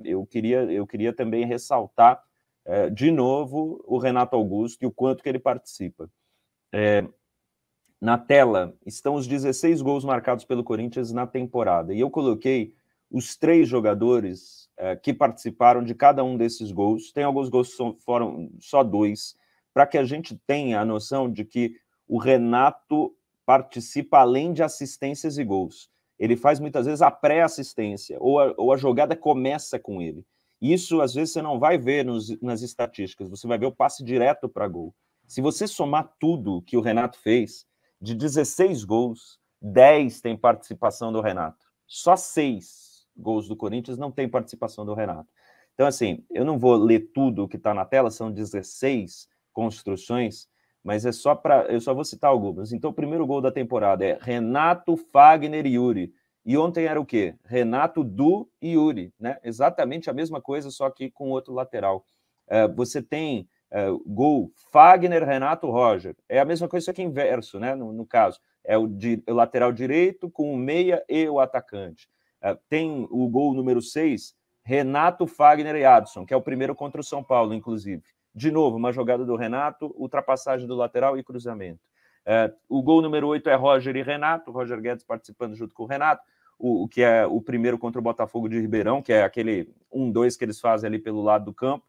eu queria também ressaltar de novo o Renato Augusto e o quanto que ele participa. Na tela estão os 16 gols marcados pelo Corinthians na temporada, e eu coloquei os 3 jogadores que participaram de cada um desses gols. Tem alguns gols que foram só 2, para que a gente tenha a noção de que o Renato participa além de assistências e gols. Ele faz muitas vezes a pré-assistência, ou a jogada começa com ele. Isso, às vezes, você não vai ver nas estatísticas, você vai ver o passe direto para gol. Se você somar tudo que o Renato fez, de 16 gols, 10 tem participação do Renato. Só 6 gols do Corinthians não tem participação do Renato. Então, assim, eu não vou ler tudo que está na tela, são 16 construções, mas eu só vou citar algumas. Então, o primeiro gol da temporada é Renato, Fagner e Yuri. E ontem era o quê? Renato, Du e Yuri, né? Exatamente a mesma coisa, só que com outro lateral. Você tem gol Fagner, Renato, Roger. É a mesma coisa, só que inverso, né? No caso, é o lateral direito com o meia e o atacante. Tem o gol número 6, Renato, Fagner e Adson, que é o primeiro contra o São Paulo, inclusive. De novo, uma jogada do Renato, ultrapassagem do lateral e cruzamento. O gol número 8 é Roger e Renato, Roger Guedes participando junto com o Renato, que é o primeiro contra o Botafogo de Ribeirão, que é aquele 1-2 que eles fazem ali pelo lado do campo.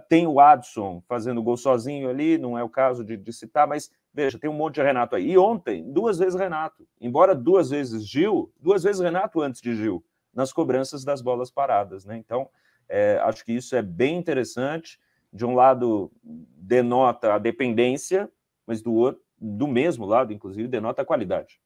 Tem o Adson fazendo gol sozinho ali, não é o caso de citar, mas veja, tem um monte de Renato aí. E ontem, 2 vezes Renato. Embora 2 vezes Gil, 2 vezes Renato antes de Gil, nas cobranças das bolas paradas, né? Então, acho que isso é bem interessante. De um lado, denota a dependência, mas do outro, do mesmo lado, inclusive, denota a qualidade.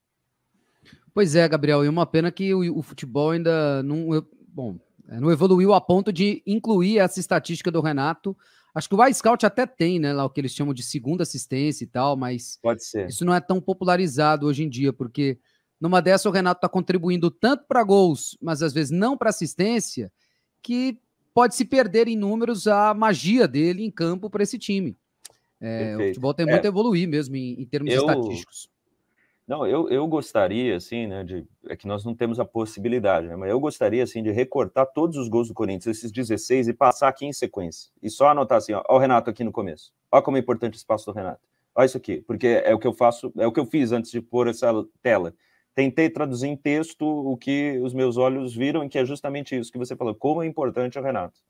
Pois é, Gabriel, e uma pena que o futebol ainda não evoluiu a ponto de incluir essa estatística do Renato. Acho que o iScout até tem, né, lá o que eles chamam de segunda assistência e tal, mas pode ser. Isso não é tão popularizado hoje em dia, porque numa dessa o Renato está contribuindo tanto para gols, mas às vezes não para assistência, que pode se perder em números a magia dele em campo para esse time. O futebol tem muito a evoluir mesmo em termos estatísticos. Não, eu gostaria, assim, né, é que nós não temos a possibilidade, né, mas eu gostaria, assim, de recortar todos os gols do Corinthians, esses 16, e passar aqui em sequência. E só anotar assim, ó o Renato aqui no começo. Olha como é importante o espaço do Renato. Olha isso aqui, porque é o que eu faço, é o que eu fiz antes de pôr essa tela. Tentei traduzir em texto o que os meus olhos viram, que é justamente isso que você falou, como é importante o Renato.